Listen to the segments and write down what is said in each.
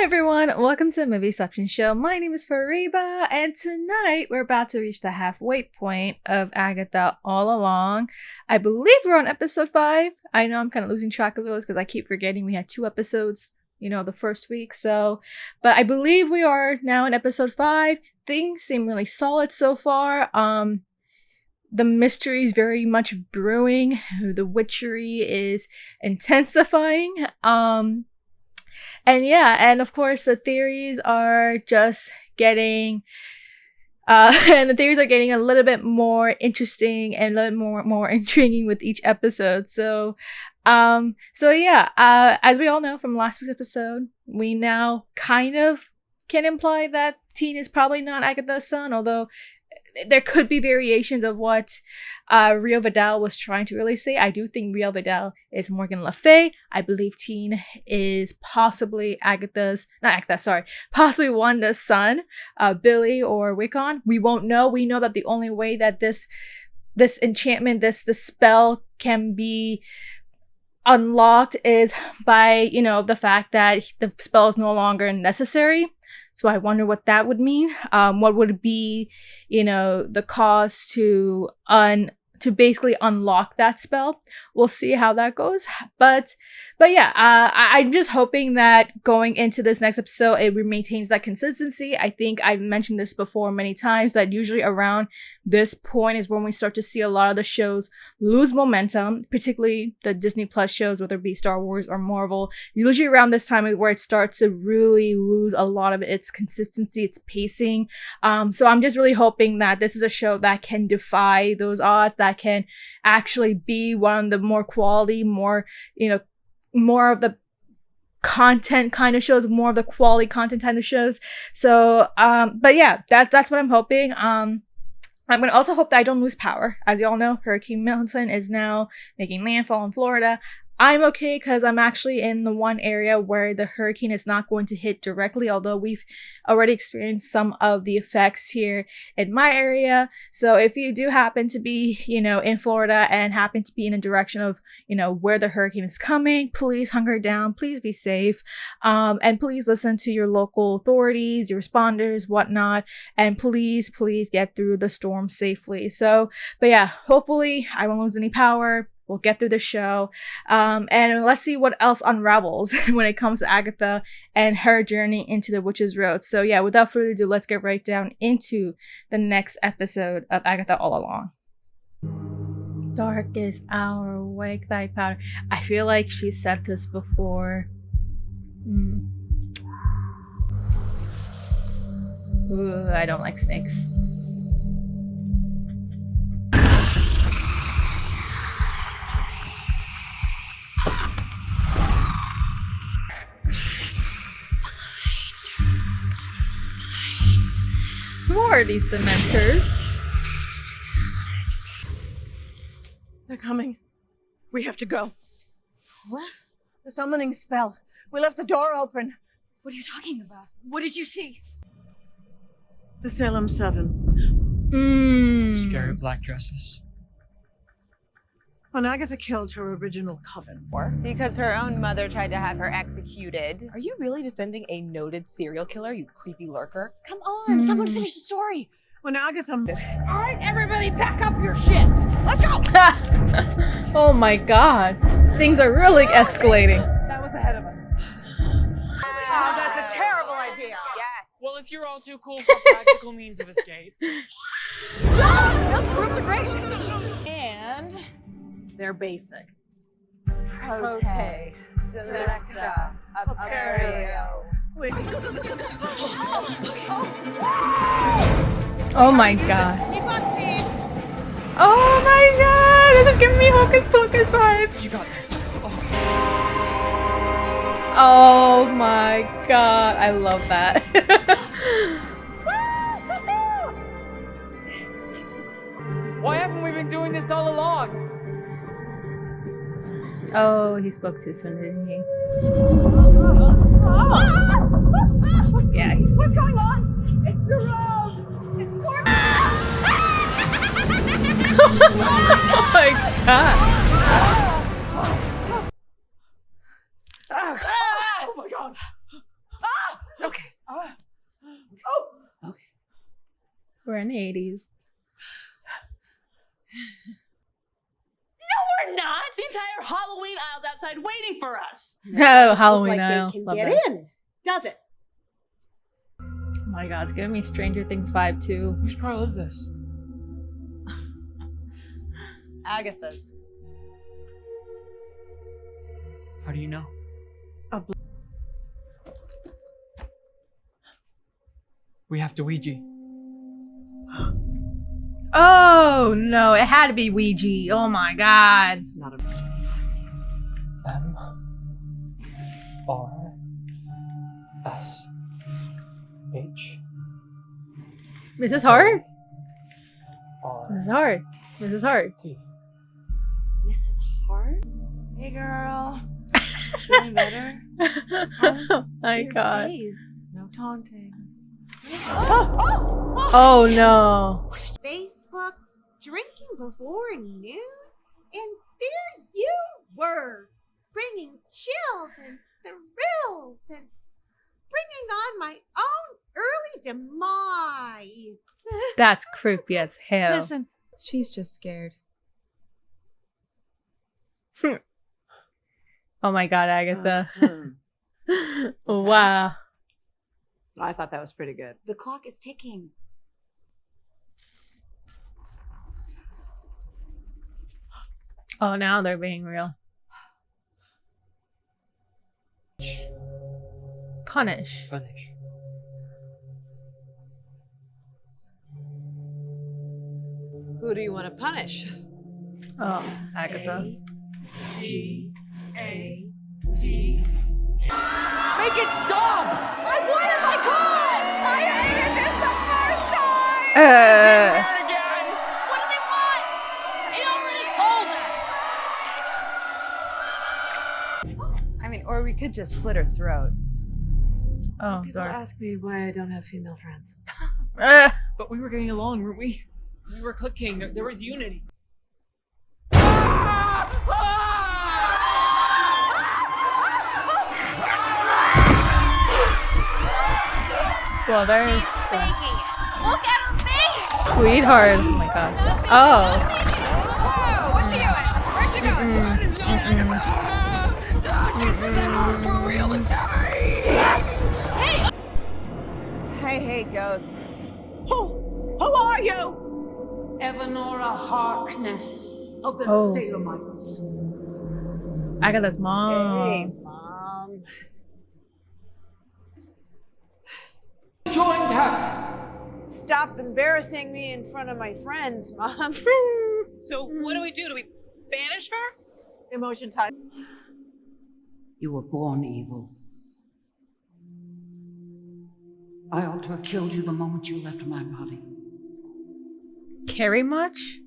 everyone, welcome to the Movie Suction Show. My name is Fariba, and tonight we're about to reach the halfway point of Agatha All Along. I believe we're on episode 5. I know I'm kind of losing track of those because I keep forgetting we had 2 episodes, the first week. But I believe we are now in episode 5. Things seem really solid so far. The mystery is very much brewing. The witchery is intensifying. And of course the theories are just getting a little bit more interesting and a little more intriguing with each episode. As we all know from last week's episode, we now kind of can imply that Teen is probably not Agatha's son, although there could be variations of what Rio Vidal was trying to really say. I do think Rio Vidal is Morgan Le Fay. I believe Teen is possibly possibly Wanda's son, Billy or Wiccan. We won't know. We know that the only way that this enchantment, this spell can be unlocked is by, the fact that the spell is no longer necessary. So I wonder what that would mean. What would be, the cause to basically unlock that spell. We'll see how that goes. But yeah, I'm just hoping that going into this next episode, it maintains that consistency. I think I've mentioned this before many times that usually around this point is when we start to see a lot of the shows lose momentum, particularly the Disney Plus shows, whether it be Star Wars or Marvel. Usually around this time is where it starts to really lose a lot of its consistency, its pacing. So I'm just really hoping that this is a show that can defy those odds, that can actually be one of the more quality, more of the content kind of shows, more of the quality content kind of shows. So, but yeah, that's what I'm hoping. I'm going to also hope that I don't lose power. As you all know, Hurricane Milton is now making landfall in Florida. I'm okay because I'm actually in the one area where the hurricane is not going to hit directly, although we've already experienced some of the effects here in my area. So if you do happen to be, in Florida and happen to be in a direction of, where the hurricane is coming, please hunker down, please be safe, and please listen to your local authorities, your responders, whatnot, and please get through the storm safely. So, but yeah, hopefully I won't lose any power. We'll get through the show. And let's see what else unravels when it comes to Agatha and her journey into the Witch's Road. So yeah, without further ado, let's get right down into the next episode of Agatha All Along. Darkest hour, wake thy powder. I feel like she said this before. Ooh, I don't like snakes. Who are these Dementors? They're coming. We have to go. What? The summoning spell. We left the door open. What are you talking about? What did you see? The Salem 7. Scary black dresses. When Agatha killed her original coven. Because her own mother tried to have her executed. Are you really defending a noted serial killer, you creepy lurker? Come on, someone finish the story. When Agatha... All right, everybody pack up your shit. Let's go. Oh my god. Things are really escalating. That was ahead of us. Oh, that's a terrible idea. Yes. Well, if you're all too cool for practical means of escape. Nope, the rooms are great. And They're basic. Prote, Delecta, Aperio. Oh my god. Keep on, Pete. Oh my god. This is giving me Hocus Pocus vibes. You got this. Oh my god. I love that. Why haven't we been doing this all along? Oh, he spoke too soon, didn't he? Yeah, he spoke too soon. It's the road! It's Corbin! Oh my god. Oh my god! We're in the 80s. We're not. The entire Halloween aisle's outside waiting for us. Oh, Halloween Look like aisle. they can Love get that. in, does it? Oh my god, it's giving me Stranger Things vibe too. Whose trial is this? Agatha's. How do you know? We have to Ouija. Oh no, it had to be Ouija. Oh my god. It's not a M R S H This is hard? R This is hard. This is hard. T. Mrs. Hart? Hey, girl. Feeling better? Oh my god. No taunting. Oh no. Facebook drinking before noon, and there you were, bringing chills and thrills and bringing on my own early demise. That's creepy as hell. Listen, she's just scared. Oh my god, Agatha. Wow. I thought that was pretty good. The clock is ticking. Oh, now they're being real. Punish. Punish. Who do you want to punish? Oh, Agatha. G-A-T. Make it stop! I wanted my car! I hated this the first time! There again! What do they want? It already told us! I mean, or we could just slit her throat. Oh, People dark. ask me why I don't have female friends. But we were getting along, weren't we? We were clicking. There was unity. Well, there's She's faking it. Look at her face! sweetheart. Oh my god. Oh. Whoa, what's she doing? Where's she going? It's not Agatha. She's presenting for real this time. Hey, ghosts. Who are you? Evanora Harkness of the Oh. Salemites. Agatha's mom. Hey, Mom. Joined her. Stop embarrassing me in front of my friends, Mom. So what do? Do we banish her? Emotion time. You were born evil. I ought to have killed you the moment you left my body. Carry much?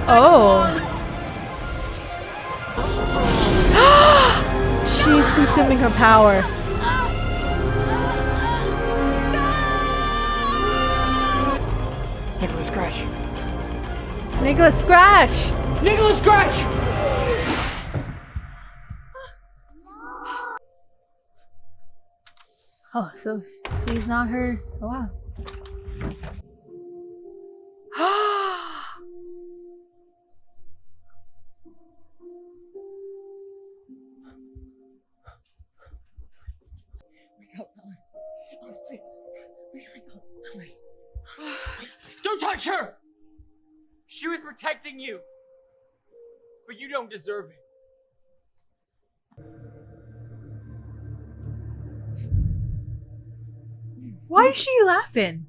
Oh. She's consuming her power. Nicholas Scratch. Nicholas Scratch! Nicholas Scratch! Oh, so he's not her. Oh, wow. Wake up, Alice. Alice, please. Please wake up. Alice. Don't touch her! She was protecting you. But you don't deserve it. Why is she laughing?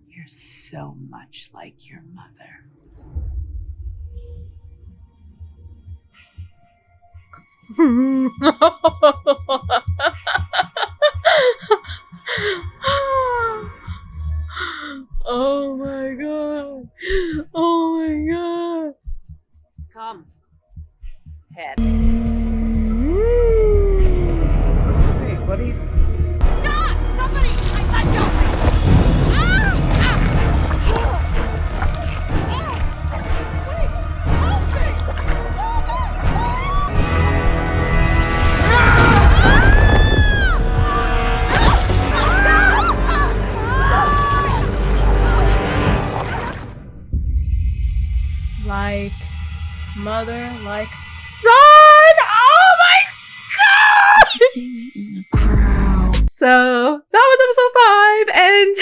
You're so much like your mother. Oh my god. Oh my god. Come. Head. Wait, what are you? Stop! Somebody! Let go! mother like son. Oh my god! So that was episode 5, and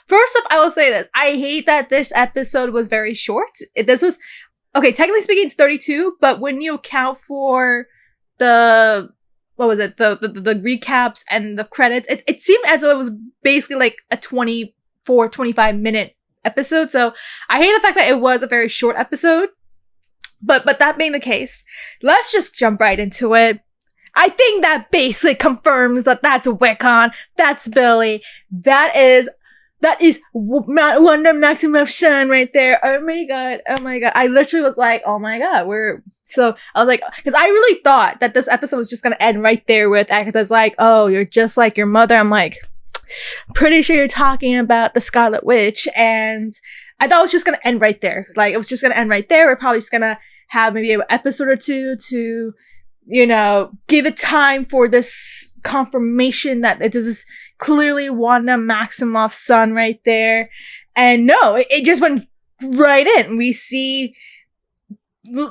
first off, I will say this: I hate that this episode was very short. This was okay. Technically speaking, it's 32, but when you account for the the recaps and the credits, it seemed as though it was basically like a 25 minute episode. So I hate the fact that it was a very short episode. But that being the case, let's just jump right into it. I think that basically confirms that that's Wiccan, that's Billy, that is Wanda Maximoff's son right there. Oh my god. I literally was like, oh my god, so I was like, because I really thought that this episode was just gonna end right there with Agatha's like, oh, you're just like your mother. I'm like, pretty sure you're talking about the Scarlet Witch, and I thought it was just gonna end right there. Like, it was just gonna end right there. We're probably just gonna have maybe an episode or two to, give it time for this confirmation that this is clearly Wanda Maximoff's son right there. And no, it just went right in. We see,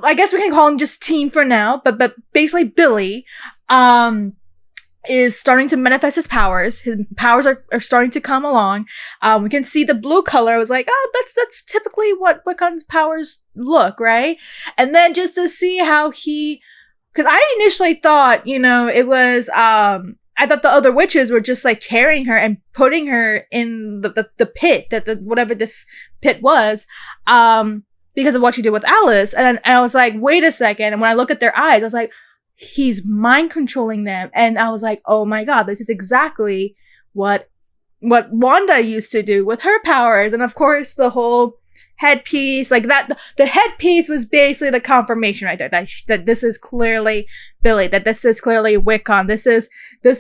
I guess we can call him just Teen for now, but basically Billy, is starting to manifest his powers. His powers are starting to come along. We can see the blue color. I was like, oh, that's typically what Wiccan's powers look, right? And then just to see how because I initially thought, it was, I thought the other witches were just like carrying her and putting her in the pit, whatever this pit was, because of what she did with Alice. And I was like, wait a second. And when I look at their eyes, I was like, he's mind controlling them. And I was like, oh my god, this is exactly what Wanda used to do with her powers. And of course, the whole headpiece, like that, the headpiece was basically the confirmation right there that this is clearly Billy, that this is clearly Wiccan. This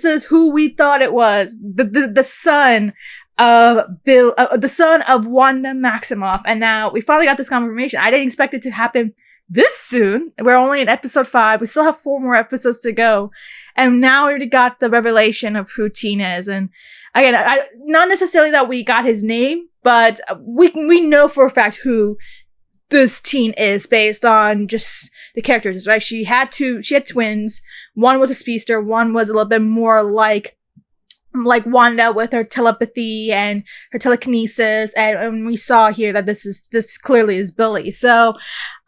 is who we thought it was, the son of the son of Wanda Maximoff. And now we finally got this confirmation. I didn't expect it to happen this soon. We're only in episode 5. We still have 4 more episodes to go. And now we already got the revelation of who Teen is. And again, not necessarily that we got his name, but we know for a fact who this Teen is based on just the characters, right? She had twins. One was a speedster. One was a little bit more like Wanda with her telepathy and her telekinesis, and we saw here that this clearly is Billy. So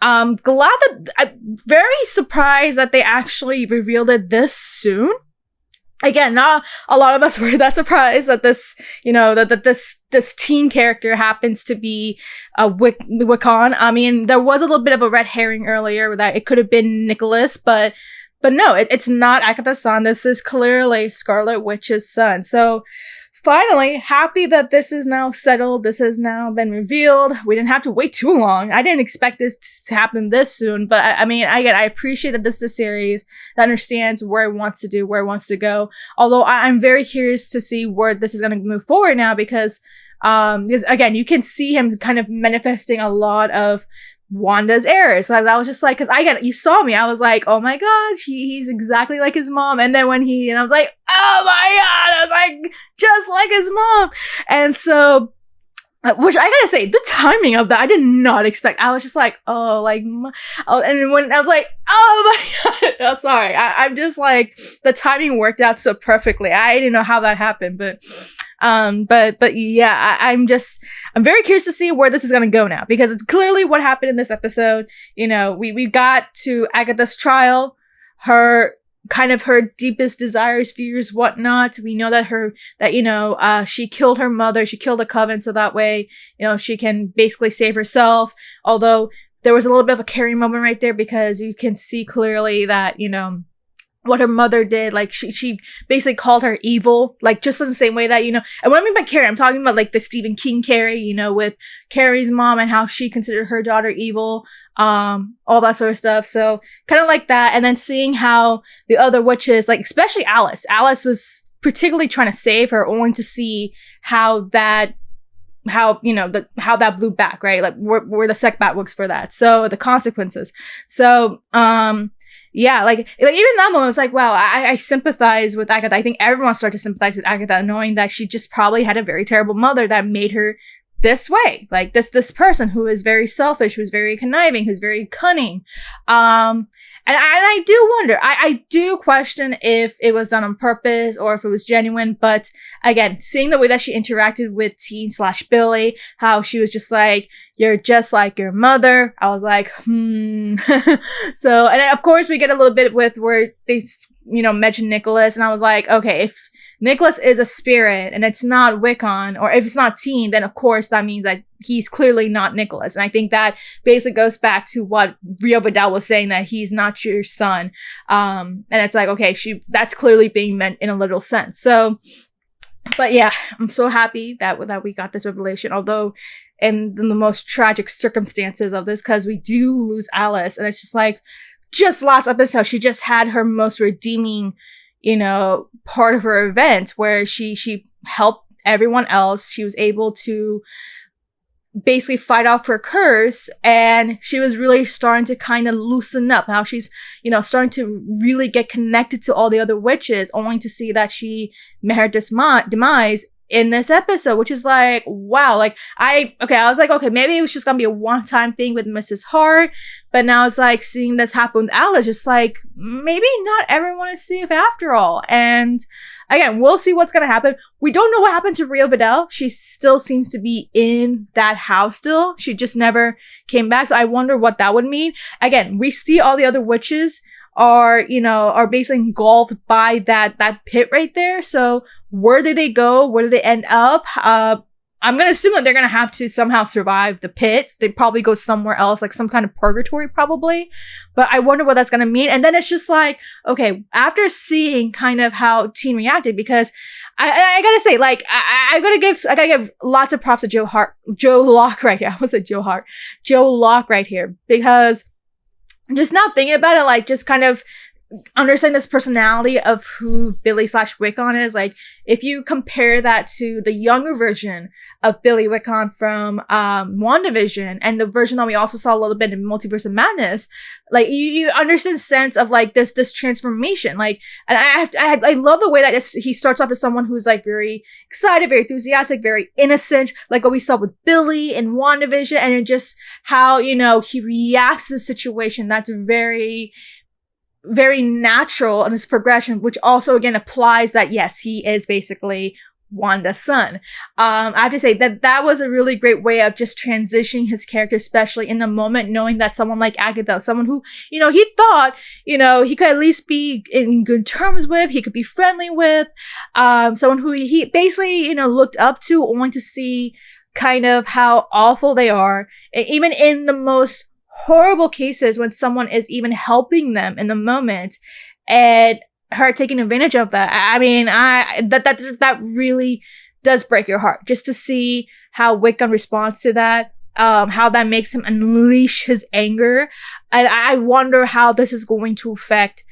I'm very surprised that they actually revealed it this soon. Again, not a lot of us were that surprised that this, that this teen character happens to be Wiccan. I mean, there was a little bit of a red herring earlier that it could have been Nicholas, but no, it's not Agatha's son. This is clearly Scarlet Witch's son. So finally, happy that this is now settled. This has now been revealed. We didn't have to wait too long. I didn't expect this to happen this soon, but I appreciate that this is a series that understands where it wants to do, where it wants to go. Although I'm very curious to see where this is going to move forward now, because again, you can see him kind of manifesting a lot of Wanda's errors. Like, I was just like, because you saw me, I was like, oh my god, he's exactly like his mom. And then and I was like, oh my god, I was like, just like his mom. And so, which I gotta say, the timing of that, I did not expect. I was just like, and when I was like, oh my god, oh, sorry, I'm just like, the timing worked out so perfectly. I didn't know how that happened, but yeah, I'm very curious to see where this is going to go now, because it's clearly what happened in this episode. We got to Agatha's trial, her deepest desires, fears, whatnot. We know that she killed her mother, she killed a coven, so that way, she can basically save herself. Although there was a little bit of a Carrie moment right there, because you can see clearly that, what her mother did, like she basically called her evil, like just in the same way that, and what I mean by Carrie, I'm talking about like the Stephen King Carrie, with Carrie's mom and how she considered her daughter evil, all that sort of stuff. So kind of like that. And then seeing how the other witches, like especially Alice was particularly trying to save her, only to see how that blew back, right? Like where the setback was for that. So the consequences. So, yeah, like even that moment, I was like, wow, I sympathize with Agatha. I think everyone started to sympathize with Agatha, knowing that she just probably had a very terrible mother that made her this way, like this person who is very selfish, who's very conniving, who's very cunning. And I do wonder, I do question if it was done on purpose or if it was genuine. But again, seeing the way that she interacted with Teen/Billy, how she was just like, you're just like your mother. I was like, So, and of course we get a little bit with where they, mention Nicholas. And I was like, okay, if Nicholas is a spirit and it's not Wiccan, or if it's not Teen, then of course that means that he's clearly not Nicholas. And I think that basically goes back to what Rio Vidal was saying, that he's not your son. And it's like, okay, that's clearly being meant in a literal sense. So, but yeah, I'm so happy that we got this revelation, although in the most tragic circumstances of this, because we do lose Alice. And it's just like, just last episode, she just had her most redeeming, part of her event where she helped everyone else. She was able to basically fight off her curse, and she was really starting to kind of loosen up. How she's, starting to really get connected to all the other witches, only to see that she met her demise in this episode, which is like, wow. Like, I was like, okay, maybe it was just gonna be a one-time thing with Mrs. Hart, but now it's like seeing this happen with Alice, just like, maybe not everyone is safe after all. And again, we'll see what's gonna happen. We don't know what happened to Rio Vidal. She still seems to be in that house still. She just never came back. So I wonder what that would mean. Again, we see all the other witches are basically engulfed by that pit right there. So where did they go? Where did they end up? I'm going to assume that they're going to have to somehow survive the pit. They'd probably go somewhere else, like some kind of purgatory probably. But I wonder what that's going to mean. And then it's just like, okay, after seeing kind of how Teen reacted, because I gotta say, like, I gotta give lots of props to Joe Locke right here. I was like Joe Locke right here, because just now thinking about it, like, just kind of understanding this personality of who Billy/Wiccan is, like, if you compare that to the younger version of Billy Wiccan from WandaVision, and the version that we also saw a little bit in Multiverse of Madness, like, you understand the sense of like this transformation. Like, and I love the way that he starts off as someone who's like very excited, very enthusiastic, very innocent, like what we saw with Billy in WandaVision, and then just how he reacts to the situation. That's very, very natural in his progression, which also again applies that yes, he is basically Wanda's son. I have to say that was a really great way of just transitioning his character, especially in the moment, knowing that someone like Agatha, someone who, he thought, he could at least be in good terms with, he could be friendly with, someone who he basically, looked up to, only to see kind of how awful they are, even in the most horrible cases when someone is even helping them in the moment, and her taking advantage of that. I mean, that really does break your heart, just to see how Wiccan responds to that, how that makes him unleash his anger. And I wonder how this is going to affect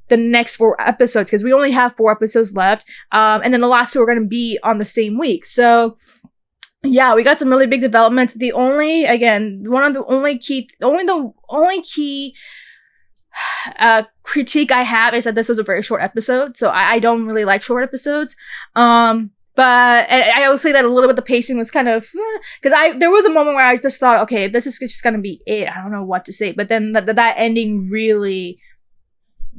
the next 4 episodes, because we only have 4 episodes left, and then the last 2 are going to be on the same week. So yeah, we got some really big developments. The only key critique I have is that this was a very short episode, so I don't really like short episodes. But I will say that a little bit the pacing was kind of, because there was a moment where I just thought, okay, if this is just gonna be it, I don't know what to say. But then that ending really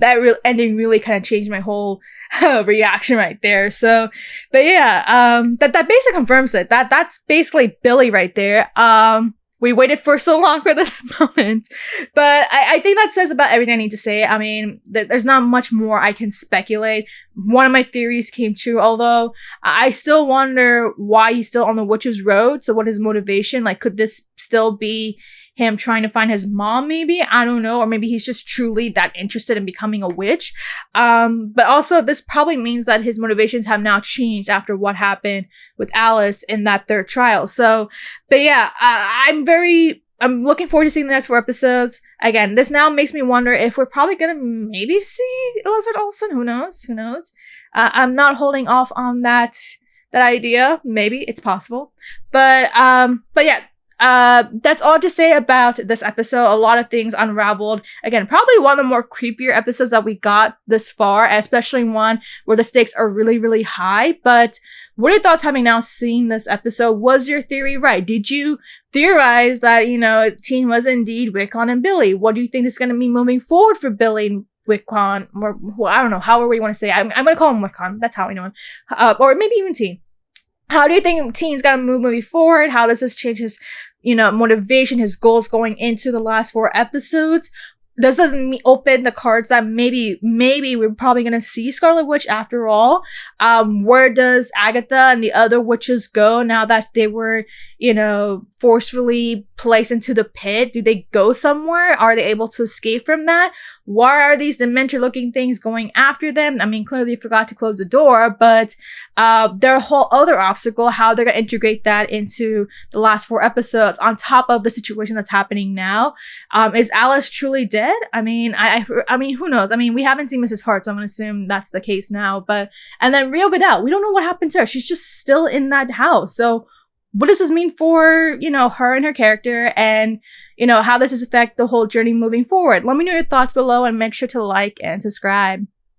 kind of changed my whole reaction right there. So, but yeah, that basically confirms it. That's basically Billy right there. We waited for so long for this moment, but I think that says about everything I need to say. I mean, there's not much more I can speculate. One of my theories came true, although I still wonder why he's still on the witch's road. So what his motivation? Like, could this still be him trying to find his mom, maybe? I don't know. Or maybe he's just truly that interested in becoming a witch. But also this probably means that his motivations have now changed after what happened with Alice in that 3rd trial. So, but yeah, I'm looking forward to seeing the next 4 episodes. Again, this now makes me wonder if we're probably gonna maybe see Elizabeth Olsen. Who knows? I'm not holding off on that idea. Maybe it's possible. But yeah, that's all to say about this episode. A lot of things unraveled. Again, probably one of the more creepier episodes that we got this far, especially one where the stakes are really, really high. But what are your thoughts having now seen this episode? Was your theory right? Did you theorize that, Teen was indeed Wickon and Billy? What do you think is going to be moving forward for Billy and Wickon? Or I don't know, however you want to say it. I'm going to call him Wickon. That's how I know him. Or maybe even Teen. How do you think Teen's gonna move moving forward? How does this change his, motivation, his goals going into the last 4 episodes? This doesn't open the cards that maybe we're probably gonna see Scarlet Witch after all. Where does Agatha and the other witches go now that they were, forcefully placed into the pit? Do they go somewhere? Are they able to escape from that? Why are these Dementor-looking things going after them? I mean, clearly forgot to close the door, but their whole other obstacle, how they're gonna integrate that into the last 4 episodes on top of the situation that's happening now. Is Alice truly dead? I mean, I mean, who knows? I mean, we haven't seen Mrs. Hart, so I'm gonna assume that's the case now. And then Rio Vidal, we don't know what happened to her. She's just still in that house. So what does this mean for, her and her character, and, how does this affect the whole journey moving forward? Let me know your thoughts below and make sure to like and subscribe.